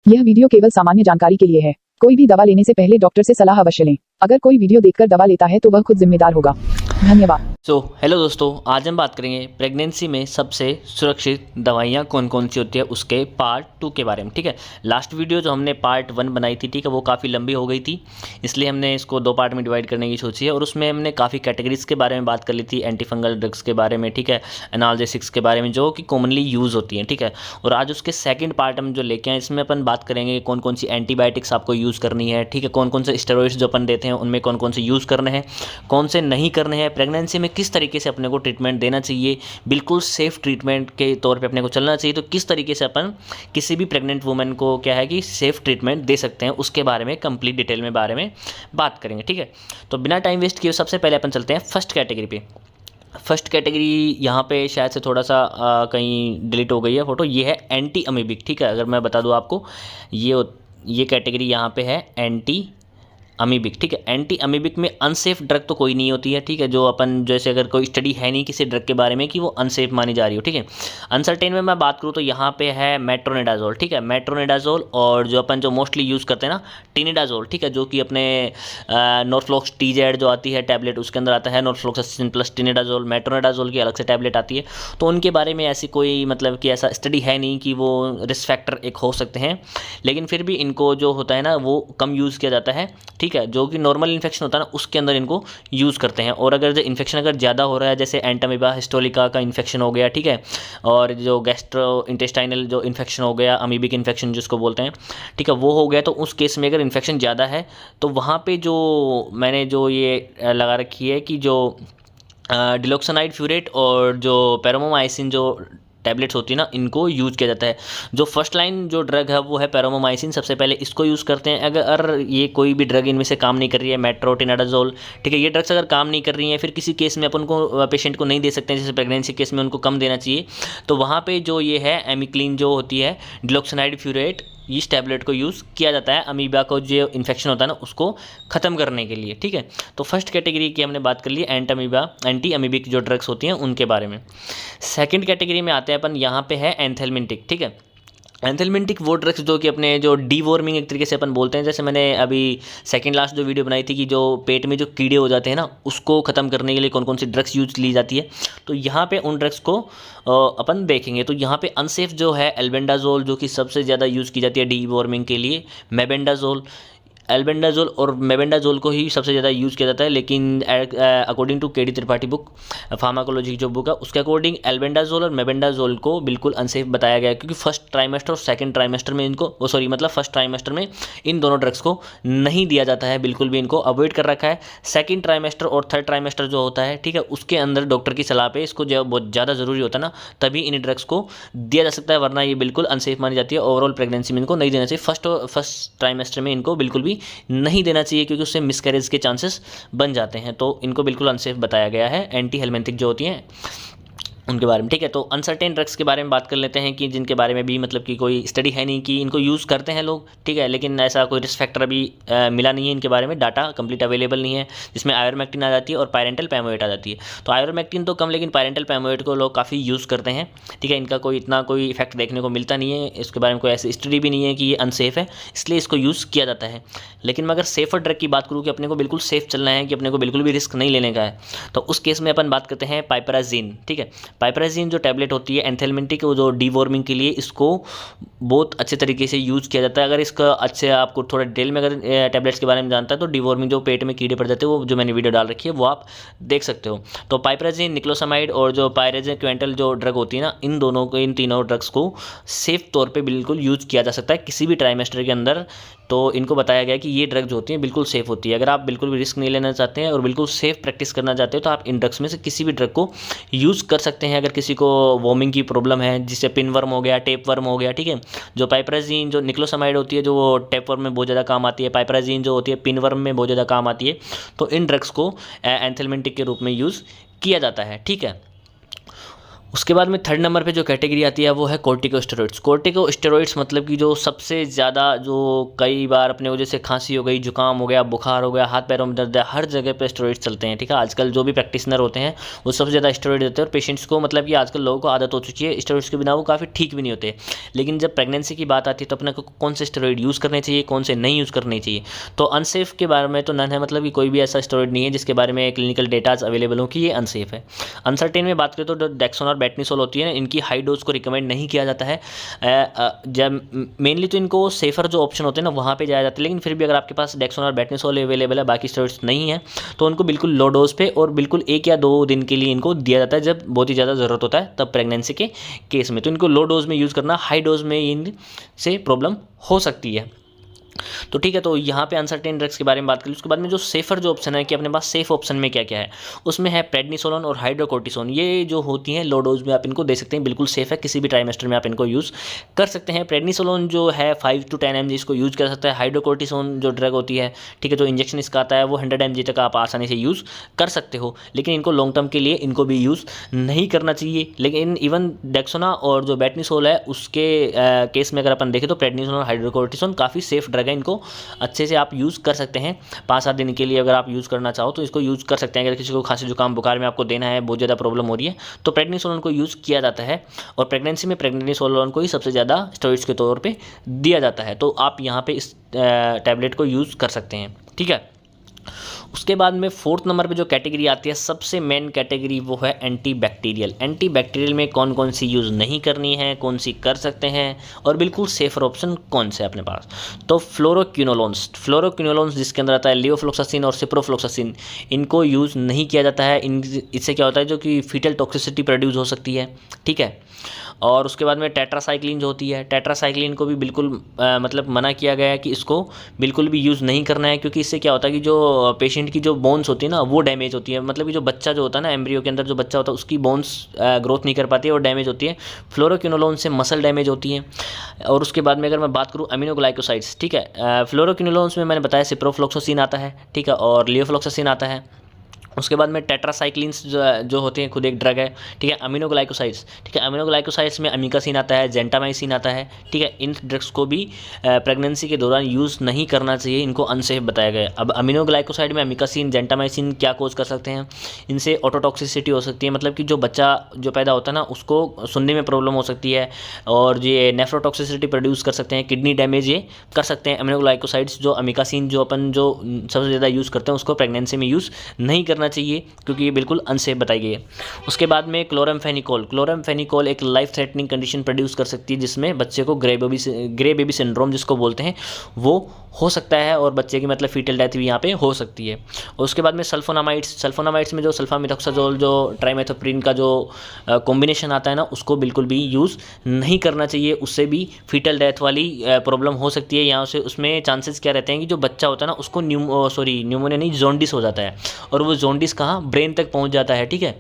यह वीडियो केवल सामान्य जानकारी के लिए है। कोई भी दवा लेने से पहले डॉक्टर से सलाह अवश्य लें। अगर कोई वीडियो देखकर दवा लेता है तो वह खुद जिम्मेदार होगा। धन्यवाद। हेलो दोस्तों, आज हम बात करेंगे प्रेगनेंसी में सबसे सुरक्षित दवाइयाँ कौन कौन सी होती है उसके पार्ट 2 के बारे में। ठीक है, लास्ट वीडियो जो हमने पार्ट 1 बनाई थी, ठीक है, वो काफ़ी लंबी हो गई थी, इसलिए हमने इसको 2 पार्ट में डिवाइड करने की सोची है। और उसमें हमने काफ़ी कैटेगरीज के बारे में बात कर ली थी, एंटी फंगल ड्रग्स के बारे में, ठीक है, एनाल्जेसिक्स के बारे में जो कि कॉमनली यूज़ होती हैं। ठीक है, और आज उसके सेकेंड पार्ट हम जो लेके आए, इसमें अपन बात करेंगे कौन कौन सी एंटीबायोटिक्स आपको यूज़ करनी है। ठीक है, कौन कौन से स्टेरॉइड्स जो अपन देते हैं उनमें कौन कौन से यूज़ करने हैं, कौन से नहीं करने हैं, प्रेगनेंसी में किस तरीके से अपने को ट्रीटमेंट देना चाहिए, बिल्कुल सेफ ट्रीटमेंट के तौर पे अपने को चलना चाहिए। तो किस तरीके से अपन किसी भी प्रेग्नेंट वुमेन को क्या है कि सेफ ट्रीटमेंट दे सकते हैं, उसके बारे में कंप्लीट डिटेल में बारे में बात करेंगे। ठीक है, तो बिना टाइम वेस्ट किए सबसे पहले अपन चलते हैं फर्स्ट कैटेगरी पे। फर्स्ट कैटेगरी यहाँ पे शायद से थोड़ा सा कहीं डिलीट हो गई है फोटो, ये है एंटी अमीबिक। ठीक है, अगर मैं बता दूँ आपको, ये कैटेगरी यहाँ पे है एंटी अमीबिक। ठीक है, एंटी अमीबिक में अनसेफ ड्रग तो कोई नहीं होती है। ठीक है, जो अपन जैसे अगर कोई स्टडी है नहीं किसी ड्रग के बारे में कि वो अनसेफ मानी जा रही हो। ठीक है, अनसर्टेन में मैं बात करूँ तो यहाँ पे है मेट्रोनिडाजोल। ठीक है, मेट्रोनिडाजोल और जो अपन जो मोस्टली यूज़ करते हैं ना, टिनिडाजोल। ठीक है, जो कि अपने नॉर्फ्लॉक्स TZ जो आती है टैबलेट, उसके अंदर आता है नॉर्फ्लॉक्सासिन प्लस टिनिडाजोल। मेट्रोनिडाजोल की अलग से टैबलेट आती है। तो उनके बारे में ऐसी कोई मतलब कि ऐसा स्टडी है नहीं कि वो रिस्क फैक्टर एक हो सकते हैं, लेकिन फिर भी इनको जो होता है ना वो कम यूज़ किया जाता है। ठीक है, जो कि नॉर्मल इन्फेक्शन होता है ना उसके अंदर इनको यूज़ करते हैं। और अगर जो इन्फेक्शन अगर ज़्यादा हो रहा है, जैसे एंटामीबा हिस्टोलिका का इन्फेक्शन हो गया, ठीक है, और जो गैस्ट्रो इंटेस्टाइनल जो इन्फेक्शन हो गया, अमीबिक इन्फेक्शन जिसको बोलते हैं, ठीक है, वो हो गया, तो उस केस में अगर इन्फेक्शन ज़्यादा है तो वहाँ पे जो मैंने जो ये लगा रखी है कि जो डिलॉक्सानाइड फ्यूरेट और जो पैरामोमाइसिन जो टैबलेट्स होती है ना, इनको यूज़ किया जाता है। जो फर्स्ट लाइन जो ड्रग है वो है पैरामोमाइसिन, सबसे पहले इसको यूज़ करते हैं। अगर ये कोई भी ड्रग इनमें से काम नहीं कर रही है, मेट्रोटिनाडाजोल, ठीक है, ये ड्रग्स अगर काम नहीं कर रही हैं, फिर किसी केस में अपन को पेशेंट को नहीं दे सकते हैं, जैसे प्रेगनेंसी केस में उनको कम देना चाहिए, तो वहाँ पे जो ये है एमिक्लिन जो होती है डिलॉक्सानाइड फ्यूरेट, इस टैबलेट को यूज़ किया जाता है अमीबा को जो इन्फेक्शन होता है ना उसको ख़त्म करने के लिए। ठीक है, तो फर्स्ट कैटेगरी की हमने बात कर ली एंटी अमीबिक जो ड्रग्स होती हैं उनके बारे में। सेकंड कैटेगरी में आते हैं अपन, यहाँ पे है एंथेलमिंटिक। ठीक है, एंथेलमिंटिक वो ड्रग्स जो कि अपने जो डीवॉर्मिंग एक तरीके से अपन बोलते हैं, जैसे मैंने अभी सेकंड लास्ट जो वीडियो बनाई थी कि जो पेट में जो कीड़े हो जाते हैं ना उसको ख़त्म करने के लिए कौन कौन सी ड्रग्स यूज ली जाती है, तो यहाँ पे उन ड्रग्स को अपन देखेंगे। तो यहाँ पे अनसेफ जो है एल्बेंडाजोल, जो कि सबसे ज़्यादा यूज़ की जाती है डीवॉर्मिंग के लिए, मेबेंडाजोल, एल्बेंडाजोल और मेबेंडाजोल को ही सबसे ज़्यादा यूज़ किया जाता है। लेकिन according to KD Tripathi book, pharmacology जो बुक है, उसके अकॉर्डिंग एल्बेंडाजोल और मेबेंडाजोल को बिल्कुल अनसेफ बताया गया है, क्योंकि फर्स्ट ट्राइमेस्टर और सेकंड ट्राइमेस्टर में इनको फर्स्ट ट्राइमेस्टर में इन दोनों ड्रग्स को नहीं दिया जाता है, बिल्कुल भी इनको अवॉइड कर रखा है। सेकेंड ट्राइमेस्टर और थर्ड ट्राइमेस्टर जो होता है, ठीक है, उसके अंदर डॉक्टर की सलाह पे इसको जो बहुत ज़्यादा ज़रूरी होता है ना, तभी इन ड्रग्स को दिया जा सकता है, वरना ये बिल्कुल अनसेफ मानी जाती है। ओवरऑल प्रेगनेंसी में इनको नहीं देना चाहिए, फर्स्ट ट्राइमेस्टर में इनको बिल्कुल भी नहीं देना चाहिए, क्योंकि उससे मिसकैरेज के चांसेस बन जाते हैं। तो इनको बिल्कुल अनसेफ बताया गया है एंटी हेलमेंथिक जो होती हैं उनके बारे में। ठीक है, तो अनसर्टेन ड्रग्स के बारे में बात कर लेते हैं कि जिनके बारे में भी मतलब कि कोई स्टडी है नहीं कि इनको यूज़ करते हैं लोग, ठीक है, लेकिन ऐसा कोई रिस्क फैक्टर अभी मिला नहीं है इनके बारे में, डाटा कंप्लीट अवेलेबल नहीं है, जिसमें आयोरमेक्टिन आ जाती है और पायरेंटल पैमोएट आ जाती है। तो आयोरमेक्टिन तो कम, लेकिन पायरेंटल पैमोएट को लोग काफ़ी यूज़ करते हैं। ठीक है, इनका कोई इतना कोई इफेक्ट देखने को मिलता नहीं है, इसके बारे में कोई ऐसी स्टडी भी नहीं है कि ये अनसेफ है, इसलिए इसको यूज़ किया जाता है। लेकिन मैं अगर सेफर ड्रग की बात करूँ कि अपने को बिल्कुल सेफ चलना है, कि अपने को बिल्कुल भी रिस्क नहीं लेने का है, तो उस केस में अपन बात करते हैं पाइपराजीन। ठीक है, पाइपराजीन जो टैबलेट होती है एंथेलमेंटिक जो डीवॉर्मिंग के लिए, इसको बहुत अच्छे तरीके से यूज़ किया जाता है। अगर इसका अच्छे आपको थोड़ा डिटेल में अगर टैबलेट्स के बारे में जानता है तो डीवॉर्मिंग जो पेट में कीड़े पड़ जाते हैं, वो जो मैंने वीडियो डाल रखी है वो आप देख सकते हो। तो पाइपराजीन, निक्लोसामाइड और जो पायरेजिन क्वेंटल जो ड्रग होती है ना, इन तीनों ड्रग्स को सेफ तौर पर बिल्कुल यूज़ किया जा सकता है किसी भी ट्राइमेस्टर के अंदर। तो इनको बताया गया कि ये ड्रग जो होती हैं बिल्कुल सेफ होती है। अगर आप बिल्कुल भी रिस्क नहीं लेना चाहते हैं और बिल्कुल सेफ प्रैक्टिस करना चाहते हो तो आप इन ड्रग्स में से किसी भी ड्रग को यूज़ कर सकते हैं। अगर किसी को वॉमिंग की प्रॉब्लम है, जिससे पिनवर्म हो गया, टेपवर्म हो गया, ठीक है, जो पाइपराजीन जो निक्लोसामाइड होती है जो वो टेपवर्म में बहुत ज़्यादा काम आती है, पाइपराजीन जो होती है पिनवर्म में बहुत ज़्यादा काम आती है, तो इन ड्रग्स को एंथेलमेंटिक के रूप में यूज़ किया जाता है। ठीक है, उसके बाद में थर्ड नंबर पे जो कैटेगरी आती है वो है कोर्टिकोस्टेरॉइड्स। कोर्टिकोस्टेरॉइड्स मतलब कि जो सबसे ज़्यादा, जो कई बार अपने वजह से खांसी हो गई, जुकाम हो गया, बुखार हो गया, हाथ पैरों में दर्द है, हर जगह पे स्टेरॉइड्स चलते हैं, ठीक है। आजकल जो भी प्रैक्टिशनर होते हैं वो सबसे ज़्यादा स्टेरॉइड देते हैं, और पेशेंट्स को मतलब कि आजकल लोगों को आदत हो चुकी है स्टेरॉइड्स के बिना वो काफ़ी ठीक भी नहीं होते। लेकिन जब प्रेगनेंसी की बात आती है तो अपने को कौन से स्टेरॉइड यूज़ करने चाहिए, कौन से नहीं यूज़ करने चाहिए। तो अनसेफ के बारे में तो नन है, मतलब कि कोई भी ऐसा स्टेरॉइड नहीं है जिसके बारे में क्लिनिकल डेटाज अवेलेबल हो कि ये अनसेफ है। अनसर्टेन में बात करें तो डेक्सोन और बेटनीसोल होती है, इनकी हाई डोज को रिकमेंड नहीं किया जाता है। जब मेनली तो इनको सेफर जो ऑप्शन होते हैं ना वहाँ पे जाया जाता है, लेकिन फिर भी अगर आपके पास डेक्सोन और बेटनीसोल अवेलेबल है, बाकी स्टेरॉइड्स नहीं है, तो उनको बिल्कुल लो डोज पे और बिल्कुल 1 या 2 दिन के लिए इनको दिया जाता है, जब बहुत ही ज़्यादा ज़रूरत होता है तब प्रेगनेंसी के केस में। तो इनको लो डोज में यूज़ करना, हाई डोज में इनसे प्रॉब्लम हो सकती है। तो ठीक है, तो यहाँ पे अनसर्टेन ड्रग्स के बारे में बात करें। उसके बाद में जो सेफर जो ऑप्शन है कि अपने पास सेफ ऑप्शन में क्या क्या है, उसमें है प्रेडनिसोलोन और हाइड्रोकोर्टिसोन। ये जो होती हैं लो डोज में आप इनको दे सकते हैं, बिल्कुल सेफ है, किसी भी ट्राइमेस्टर में आप इनको यूज़ कर सकते हैं। प्रेडनिसोलोन जो है 5 to 10 mg इसको यूज़ कर सकता है। हाइड्रोकोर्टिसोन जो ड्रग होती है, ठीक है, जो इंजेक्शन इसका आता है वो 100 mg तक आप आसानी से यूज़ कर सकते हो, लेकिन इनको लॉन्ग टर्म के लिए इनको भी यूज़ नहीं करना चाहिए। लेकिन इवन डेक्सोना और जो बेटनीसोल है उसके केस में अगर अपन देखें तो प्रेडनिसोलोन और हाइड्रोकोर्टिसोन काफ़ी सेफ ड्रग है, इनको अच्छे से आप यूज़ कर सकते हैं। 5-7 दिन के लिए अगर आप यूज़ करना चाहो तो इसको यूज़ कर सकते हैं। अगर किसी को खांसी जुकाम बुखार में आपको देना है, बहुत ज़्यादा प्रॉब्लम हो रही है, तो प्रेडनिसोलोन को यूज़ किया जाता है, और प्रेगनेंसी में प्रेडनिसोलोन को ही सबसे ज़्यादा स्टेरॉइड्स के तौर पे दिया जाता है। तो आप यहाँ पे इस टैबलेट को यूज़ कर सकते हैं, ठीक है। उसके बाद में 4th नंबर पे जो कैटेगरी आती है, सबसे मेन कैटेगरी, वो है एंटीबैक्टीरियल। एंटीबैक्टीरियल में कौन कौन सी यूज़ नहीं करनी है, कौन सी कर सकते हैं, और बिल्कुल सेफर ऑप्शन कौन से अपने पास। तो फ्लोरोक्विनोलोन्स जिसके अंदर आता है लियोफ्लोक्सासिन और सिप्रोफ्लोक्सासिन, इनको यूज़ नहीं किया जाता है। इससे क्या होता है, जो कि फीटल टॉक्सिसिटी प्रोड्यूस हो सकती है, ठीक है। और उसके बाद में टेट्रासाइक्लिन जो होती है, टेट्रासाइक्लिन को भी बिल्कुल मतलब मना किया गया है कि इसको बिल्कुल भी यूज़ नहीं करना है, क्योंकि इससे क्या होता है कि जो पेशेंट की जो बोन्स होती है ना वो डैमेज होती है। मतलब कि जो बच्चा जो होता है ना, एम्ब्रियो के अंदर जो बच्चा होता है उसकी बोन्स ग्रोथ नहीं कर पाती है और डैमेज होती है। फ्लोरोक्विनोलोन से मसल डैमेज होती है। और उसके बाद में अगर मैं बात करूँ अमीनोग्लाइकोसाइड्स, ठीक है, फ्लोरोक्विनोलोन्स में मैंने बताया सिप्रोफ्लोक्सासिन आता है, ठीक है, और लियोफ्लोक्सासिन आता है। उसके बाद में टेट्रासाइक्लिन्स जो होते हैं खुद एक ड्रग है, ठीक है। अमीनोग्लाइकोसाइड्स, ठीक है, अमीनोग्लाइकोसाइड्स में अमीकासिन आता है, जेंटामाइसिन आता है, ठीक है। इन ड्रग्स को भी प्रेगनेंसी के दौरान यूज़ नहीं करना चाहिए, इनको अनसेफ बताया गया है। अब अमीनोग्लाइकोसाइड में अमीकासिन, जेंटामाइसिन क्या कोज कर सकते हैं, इनसे ऑटोटॉक्सिसिटी हो सकती है, मतलब कि जो बच्चा जो पैदा होता है ना उसको सुनने में प्रॉब्लम हो सकती है, और ये नेफ्रोटॉक्सिसिटी प्रोड्यूस कर सकते हैं, किडनी डैमेज ये कर सकते हैं। अमीनोग्लाइकोसाइड्स जो अमीकासिन जो अपन जो सबसे ज़्यादा यूज़ करते हैं उसको प्रेगनेंसी में यूज़ नहीं करना चाहिए, क्योंकि ये बिल्कुल अनसेफ बताई गई है। उसके बाद में क्लोरामफेनिकोल एक लाइफ थ्रेटनिंग कंडीशन प्रोड्यूस कर सकती है, जिसमें बच्चे को ग्रे बेबी सिंड्रोम जिसको बोलते हैं वो हो सकता है, और बच्चे की मतलब फीटल डेथ भी यहाँ पे हो सकती है। और उसके बाद में सल्फोनामाइड्स में जो सल्फामिथोक्साजोल जो ट्राइमेथोप्रिन का जो कॉम्बिनेशन आता है ना उसको बिल्कुल भी यूज़ नहीं करना चाहिए, उससे भी फीटल डेथ वाली प्रॉब्लम हो सकती है। यहाँ से उसमें चांसेस क्या रहते हैं कि जो बच्चा होता है ना उसको न्यूमोनिया नहीं, जॉन्डिस हो जाता है, और वो जॉन्डिस कहाँ, ब्रेन तक पहुँच जाता है, ठीक है।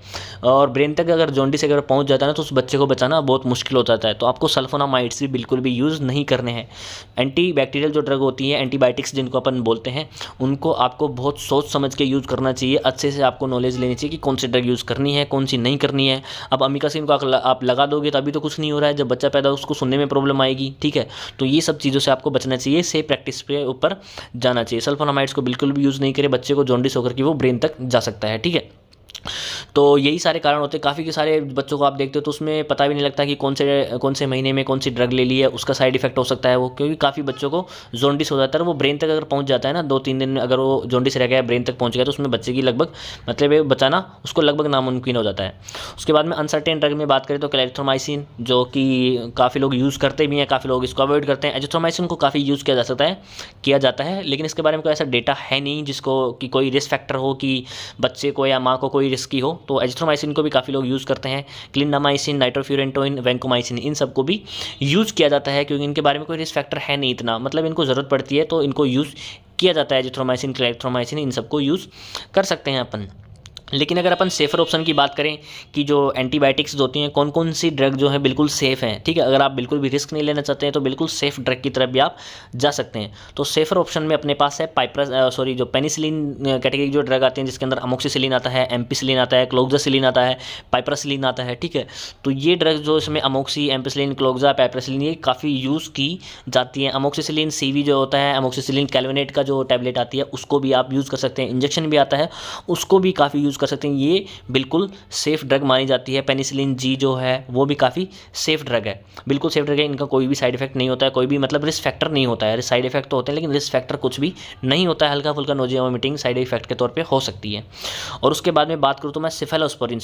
और ब्रेन तक अगर जॉन्डिस अगर पहुँच जाता है ना तो उस बच्चे को बचाना बहुत मुश्किल हो जाता है। तो आपको सल्फोनामाइड्स भी बिल्कुल भी यूज़ नहीं करने हैं। एंटीबैक्टीरियल जो ड्रग होती है, एंटीबायोटिक्स जिनको अपन बोलते हैं, उनको आपको बहुत सोच समझ के यूज़ करना चाहिए। अच्छे से आपको नॉलेज लेनी चाहिए कि कौन सी ड्रग यूज़ करनी है, कौन सी नहीं करनी है। अब अमीकासिन को आप लगा दोगे तो अभी तो कुछ नहीं हो रहा है, जब बच्चा पैदा उसको सुनने में प्रॉब्लम आएगी, ठीक है। तो ये सब चीज़ों से आपको बचना चाहिए, सेफ प्रैक्टिस के ऊपर जाना चाहिए। सल्फोनामाइड्स को बिल्कुल भी यूज़ नहीं करें, बच्चे को जॉन्डिस होकर कि वो ब्रेन तक जा सकता है, ठीक है। तो यही सारे कारण होते हैं। काफ़ी के सारे बच्चों को आप देखते हो तो उसमें पता भी नहीं लगता कि कौन से महीने में कौन सी ड्रग ले ली है, उसका साइड इफेक्ट हो सकता है वो, क्योंकि काफ़ी बच्चों को जॉन्डिस हो जाता है। वो ब्रेन तक अगर पहुंच जाता है ना, 2-3 दिन में अगर वो जॉन्डिस रह गया, ब्रेन तक पहुंच गया, तो उसमें बच्चे की लगभग मतलब बचाना उसको लगभग नामुमकिन हो जाता है। उसके बाद में अनसर्टेन ड्रग में बात करें तो क्लैरिथ्रोमाइसिन, जो कि काफ़ी लोग यूज़ करते भी हैं, काफ़ी लोग इसको अवॉइड करते हैं। एजिथ्रोमाइसिन को काफ़ी यूज़ किया जाता है, लेकिन इसके बारे में कोई ऐसा डेटा है नहीं जिसको कि कोई रिस्क फैक्टर हो कि बच्चे को या माँ को कोई रिस्की हो। तो एजिथ्रोमाइसिन को भी काफ़ी लोग यूज़ करते हैं। क्लिंडामाइसिन, नाइट्रोफ्यूरेंटोइन, वैंकोमाइसिन, इन सबको भी यूज़ किया जाता है, क्योंकि इनके बारे में कोई रिस्क फैक्टर है नहीं इतना, मतलब इनको ज़रूरत पड़ती है तो इनको यूज़ किया जाता है। एजिथ्रोमाइसिन, क्लैरिथ्रोमाइसिन, इन सबको यूज़ कर सकते हैं अपन। लेकिन अगर अपन सेफ़र ऑप्शन की बात करें कि जो एंटीबायोटिक्स होती हैं, कौन कौन सी ड्रग जो है बिल्कुल सेफ़ हैं, ठीक है, अगर आप बिल्कुल भी रिस्क नहीं लेना चाहते हैं तो बिल्कुल सेफ़ ड्रग की तरफ भी आप जा सकते हैं। तो सेफ़र ऑप्शन में अपने पास है जो पेनिसिलिन कैटेगरी जो ड्रग आती हैं, जिसके अंदर अमोक्सिसिलिन आता है, एम्पिसिलिन आता है, क्लोक्सासिलिन आता है, पाइपरासिलिन आता है, ठीक है। तो ये ड्रग जो इसमें अमोक्सी, एम्पिसिलिन, क्लोक्सा, पाइपरासिलिन ये काफ़ी यूज़ की जाती हैं। अमोक्सिसिलिन सीवी जो होता है, अमोक्सिसिलिन कैल्विनेट का जो टैबलेट आती है उसको भी आप यूज़ कर सकते हैं। इंजेक्शन भी आता है, उसको भी काफ़ी यूज़ कर सकते हैं। ये बिल्कुल सेफ़ ड्रग मानी जाती है। पेनिसिलिन जी जो है वो भी काफ़ी सेफ़ ड्रग है, बिल्कुल सेफ़ ड्रग है। इनका कोई भी साइड इफेक्ट नहीं होता है, कोई भी मतलब रिस्क फैक्टर नहीं होता है। साइड इफेक्ट तो होते हैं लेकिन रिस्क फैक्टर कुछ भी नहीं होता है। हल्का फुल्का नोजिया वोमिटिंग साइड इफेक्ट के तौर पे हो सकती है। और उसके बाद में बात करूँ तो मैं सेफेलोस्पोरिन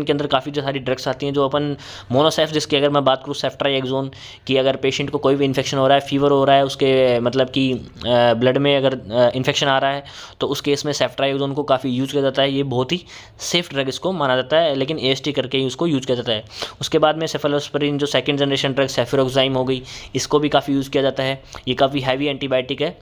के अंदर काफ़ी जो सारी ड्रग्स आती हैं, जो अपन मोनोसेफ, जिसकी अगर मैं बात करूँ सेफ्ट्राइएक्सोन की, अगर पेशेंट को कोई भी इन्फेक्शन हो रहा है, फीवर हो रहा है, उसके मतलब कि ब्लड में अगर इन्फेक्शन आ रहा है तो उस केस में सेफ्ट्राइएक्सोन को काफ़ी यूज़ किया जाता है। ये बहुत ही सेफ ड्रग इसको माना जाता है, लेकिन AST करके ही उसको यूज़ किया जाता है। उसके बाद में सेफेलोस्पोरिन जो सेकंड जनरेशन ड्रग सेफिरोक्साइम हो गई, इसको भी काफ़ी यूज़ किया जाता है। ये काफ़ी हैवी एंटीबायोटिक है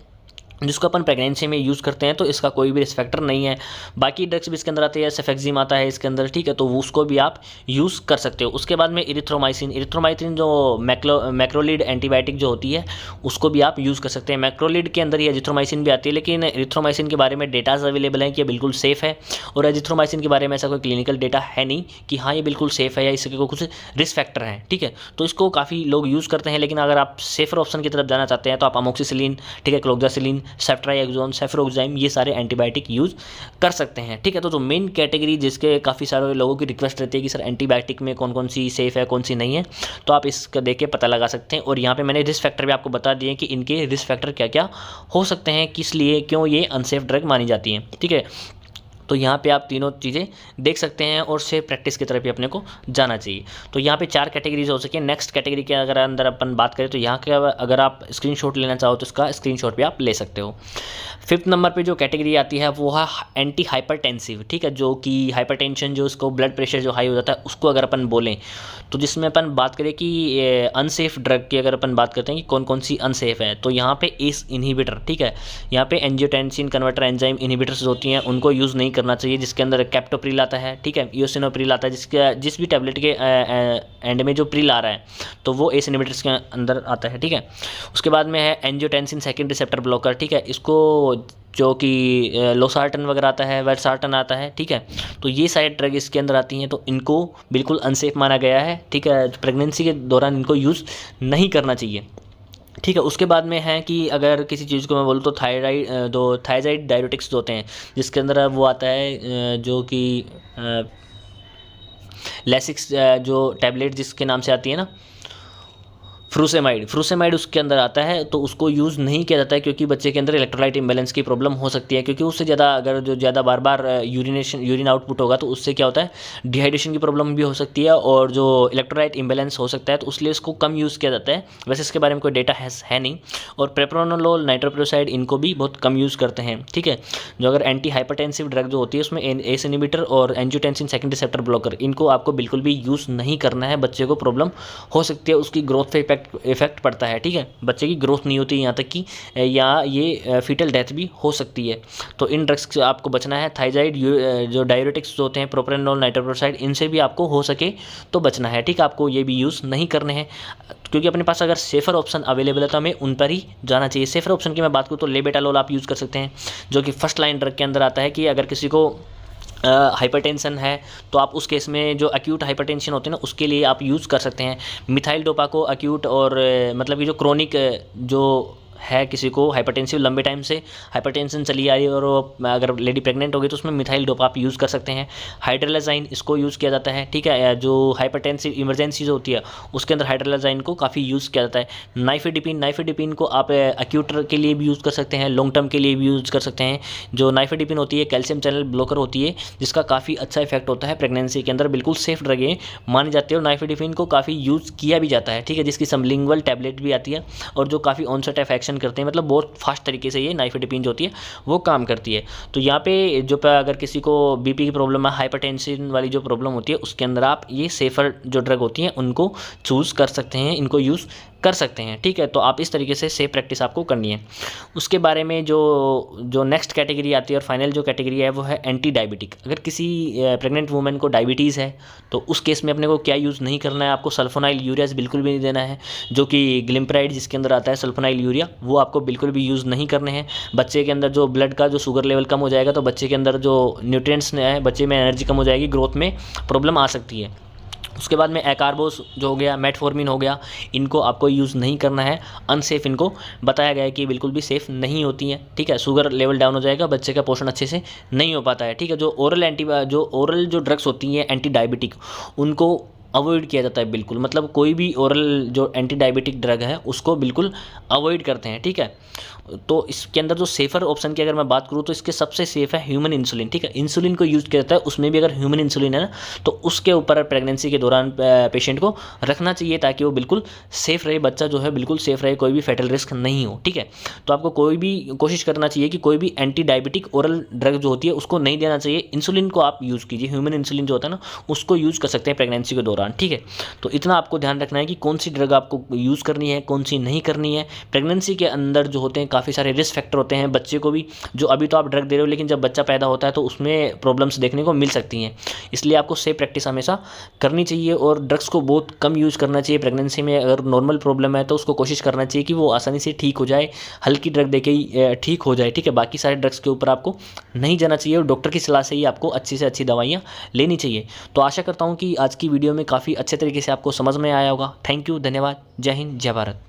जिसको अपन प्रेगनेंसी में यूज़ करते हैं, तो इसका कोई भी रिस्क फैक्टर नहीं है। बाकी ड्रग्स भी इसके अंदर आते हैं, सेफेक्सिम आता है इसके अंदर, ठीक है, तो उसको भी आप यूज़ कर सकते हो। उसके बाद में इरिथ्रोमाइसिन जो मैक्रोलिड एंटीबायोटिक जो होती है उसको भी आप यूज़ कर सकते हैं। मैक्रोलिड के अंदर ही एजिथ्रोमाइसिन भी आती है, लेकिन इरिथ्रोमाइसिन के बारे में डेटाज अवेलेबल हैं कि ये बिल्कुल सेफ़ है, और एजिथ्रोमाइसिन के बारे में ऐसा कोई क्लिनिकल डेटा है नहीं कि हाँ ये बिल्कुल सेफ़ है या इसके को कुछ रिस्क फैक्टर हैं, ठीक है। तो इसको काफ़ी लोग यूज़ करते हैं, लेकिन अगर आप सेफर ऑप्शन की तरफ जाना चाहते हैं तो आप अमोक्सिसिलिन, ठीक है, क्लोक्सासिलिन, सेफ्ट्राइएक्सोन, सेफिरोक्साइम ये सारे एंटीबायोटिक यूज़ कर सकते हैं, ठीक है। तो जो मेन कैटेगरी जिसके काफ़ी सारे लोगों की रिक्वेस्ट रहती है कि सर एंटीबायोटिक में कौन कौन सी सेफ़ है, कौन सी नहीं है, तो आप इसका देख के पता लगा सकते हैं। और यहाँ पे मैंने रिस्क फैक्टर भी आपको बता दिए कि इनके रिस्क फैक्टर क्या क्या हो सकते हैं, किस लिए, क्यों ये अनसेफ ड्रग मानी जाती हैं, ठीक है। तो यहाँ पे आप तीनों चीज़ें देख सकते हैं और सेफ प्रैक्टिस की तरफ भी अपने को जाना चाहिए। तो यहाँ पे 4 कैटेगरीज हो सके। नेक्स्ट कैटेगरी के अगर अंदर अपन बात करें तो यहाँ के अगर आप स्क्रीनशॉट लेना चाहो तो इसका स्क्रीनशॉट भी आप ले सकते हो। 5th नंबर पे जो कैटेगरी आती है वो है एंटी हाइपरटेंसिव, ठीक है, जो कि हाइपरटेंशन जो उसको ब्लड प्रेशर जो हाई हो जाता है उसको अगर अपन बोलें, तो जिसमें अपन बात करें कि अनसेफ ड्रग की अगर अपन बात करते हैं कि कौन कौन सी अनसेफ है, तो यहाँ पे एस इनहिबिटर, ठीक है, यहाँ पे एंजियोटेंसिन कन्वर्टर एंजाइम इनहिबिटर्स होती हैं उनको यूज़ नहीं करना चाहिए, जिसके अंदर कैप्टोप्रिल आता है, ठीक है, इओसिनोप्रिल आता है, जिस भी टैबलेट के एंड में जो प्रिल आ रहा है तो वो एस इनहिबिटर्स के अंदर आता है, ठीक है। उसके बाद में है एंजियोटेंसिन सेकंड रिसेप्टर ब्लॉकर, ठीक है, इसको जो कि लोसार्टन वगैरह आता है, वेरसार्टन आता है, ठीक है। तो ये सारे ड्रग इसके अंदर आती हैं, तो इनको बिल्कुल अनसेफ माना गया है, ठीक है। प्रेगनेंसी के दौरान इनको यूज़ नहीं करना चाहिए, ठीक है। उसके बाद में है कि अगर किसी चीज़ को मैं बोलूँ तो थायराइड डायरेटिक्स होते हैं, जिसके अंदर वो आता है जो कि लेसिक्स जो टैबलेट जिसके नाम से आती है ना, फ्रूसेमाइड उसके अंदर आता है, तो उसको यूज़ नहीं किया जाता है क्योंकि बच्चे के अंदर इलेक्ट्रोलाइट इम्बैलेंस की प्रॉब्लम हो सकती है, क्योंकि उससे ज़्यादा अगर जो ज़्यादा बार बार यूरिन आउटपुट होगा तो उससे क्या होता है, डिहाइड्रेशन की प्रॉब्लम भी हो सकती है और जो इलेक्ट्रोलाइट इम्बैलेंस हो सकता है, तो इसलिए इसको कम यूज़ किया जाता है। वैसे इसके बारे में कोई डेटा है नहीं। और प्रेप्रोनोलोल, नाइट्रोप्रोसाइड इनको भी बहुत कम यूज़ करते हैं, ठीक है। जो अगर एंटी हाइपरटेंसिव ड्रग जो होती है उसमें एस इनहिबिटर और एंजियोटेंसिन सेकंड रिसेप्टर ब्लॉकर, इनको आपको बिल्कुल भी यूज़ नहीं करना है। बच्चे को प्रॉब्लम हो सकती है, उसकी ग्रोथ पे इफेक्ट पड़ता है, ठीक है, बच्चे की ग्रोथ नहीं होती यहाँ तक कि या ये फीटल डेथ भी हो सकती है। तो इन ड्रग्स से आपको बचना है। थायराइड जो डायरेटिक्स होते हैं, प्रोप्रेनोल, नाइट्रोप्रोसाइड, इनसे भी आपको हो सके तो बचना है, ठीक है। आपको ये भी यूज़ नहीं करने हैं क्योंकि अपने पास अगर सेफर ऑप्शन अवेलेबल है तो हमें उन पर ही जाना चाहिए। सेफर ऑप्शन की मैं बात करूँ तो लेबेटालोल आप यूज़ कर सकते हैं, जो कि फर्स्ट लाइन ड्रग के अंदर आता है कि अगर किसी को हाइपरटेंशन है तो आप उस केस में जो एक्यूट हाइपरटेंशन होते हैं ना उसके लिए आप यूज़ कर सकते हैं। मिथाइल डोपा को एक्यूट और मतलब कि जो क्रोनिक जो है, किसी को हाइपरटेंसिव लंबे टाइम से हाइपरटेंशन चली आ रही है और अगर लेडी प्रेग्नेंट हो गई तो उसमें मिथाइल डोपा आप यूज़ कर सकते हैं। हाइड्रोलाजाइन इसको यूज़ किया जाता है, ठीक है, जो हाइपरटेंसिव इमरजेंसी जो होती है उसके अंदर हाइड्रोलाजाइन को काफ़ी यूज़ किया जाता है। नाइफेडिपिन को आप एक्यूट के लिए भी यूज़ कर सकते हैं, लॉन्ग टर्म के लिए भी यूज़ कर सकते हैं। जो नाइफेडिपिन होती है कैल्शियम चैनल ब्लॉकर होती है, जिसका काफ़ी अच्छा इफेक्ट होता है प्रेगनेंसी के अंदर, बिल्कुल सेफ ड्रग है मानी जाती है। और नाइफेडिपिन को काफ़ी यूज़ किया भी जाता है, ठीक है, जिसकी सबलिंगुअल टैबलेट भी आती है और जो काफ़ी ऑनसेट ऑफ एक्शन करते हैं, मतलब बहुत फास्ट तरीके से ये नाइफेडिपिन जो होती है वो काम करती है। तो यहाँ पे जो अगर किसी को बीपी की प्रॉब्लम है, हाइपरटेंशन वाली जो प्रॉब्लम होती है, उसके अंदर आप ये सेफर जो ड्रग होती हैं उनको चूज़ कर सकते हैं, इनको यूज़ कर सकते हैं, ठीक है। तो आप इस तरीके से सेफ प्रैक्टिस आपको करनी है। उसके बारे में जो नेक्स्ट कैटेगरी आती है और फाइनल जो कैटेगरी है वो है एंटी डायबिटिक। अगर किसी प्रेग्नेंट वुमेन को डायबिटीज़ है तो उस केस में अपने को क्या यूज़ नहीं करना है, आपको सल्फोनाइल यूरियाज बिल्कुल भी नहीं देना है, जो कि ग्लिम्पराइड जिसके अंदर आता है सल्फोनाइल यूरिया, वो आपको बिल्कुल भी यूज़ नहीं करने हैं। बच्चे के अंदर जो ब्लड का जो शुगर लेवल कम हो जाएगा तो बच्चे के अंदर जो न्यूट्रिएंट्स है, बच्चे में एनर्जी कम हो जाएगी, ग्रोथ में प्रॉब्लम आ सकती है। उसके बाद में एकार्बोस जो हो गया, मेटफॉर्मिन हो गया, इनको आपको यूज़ नहीं करना है। अनसेफ इनको बताया गया है कि बिल्कुल भी सेफ़ नहीं होती हैं, ठीक है। शुगर लेवल डाउन हो जाएगा, बच्चे का पोषण अच्छे से नहीं हो पाता है, ठीक है। जो ओरल जो ड्रग्स होती हैं एंटी डायबिटिक, उनको अवॉइड किया जाता है बिल्कुल। मतलब कोई भी ओरल जो एंटी डायबिटिक ड्रग है उसको बिल्कुल अवॉइड करते हैं, ठीक है। तो इसके अंदर जो सेफ़र ऑप्शन की अगर मैं बात करूँ तो इसके सबसे सेफ़ है ह्यूमन इंसुलिन, ठीक है। इंसुलिन को यूज़ किया जाता है, उसमें भी अगर ह्यूमन इंसुलिन है ना तो उसके ऊपर प्रेगनेंसी के दौरान पेशेंट को रखना चाहिए ताकि वो बिल्कुल सेफ़ रहे, बच्चा जो है बिल्कुल सेफ़ रहे, कोई भी फैटल रिस्क नहीं हो, ठीक है। तो आपको कोई भी कोशिश करना चाहिए कि कोई भी एंटी डायबिटिक ओरल ड्रग जो होती है उसको नहीं देना चाहिए। इंसुलिन को आप यूज़ कीजिए, ह्यूमन इंसुलिन जो होता है ना उसको यूज़ कर सकते हैं प्रेगनेंसी के दौरान, ठीक है। तो इतना आपको ध्यान रखना है कि कौन सी ड्रग आपको यूज़ करनी है, कौन सी नहीं करनी है। प्रेगनेंसी के अंदर जो होते हैं काफ़ी सारे रिस्क फैक्टर होते हैं, बच्चे को भी जो अभी तो आप ड्रग दे रहे हो लेकिन जब बच्चा पैदा होता है तो उसमें प्रॉब्लम्स देखने को मिल सकती हैं। इसलिए आपको सेफ प्रैक्टिस हमेशा करनी चाहिए और ड्रग्स को बहुत कम यूज़ करना चाहिए प्रेगनेंसी में। अगर नॉर्मल प्रॉब्लम है तो उसको कोशिश करना चाहिए कि वो आसानी से ठीक हो जाए, हल्की ड्रग देके ही ठीक हो जाए, ठीक है। बाकी सारे ड्रग्स के ऊपर आपको नहीं जाना चाहिए और डॉक्टर की सलाह से ही आपको अच्छी से अच्छी दवाइयाँ लेनी चाहिए। तो आशा करता हूँ कि आज की वीडियो में काफ़ी अच्छे तरीके से आपको समझ में आया होगा। थैंक यू, धन्यवाद, जय हिंद, जय भारत।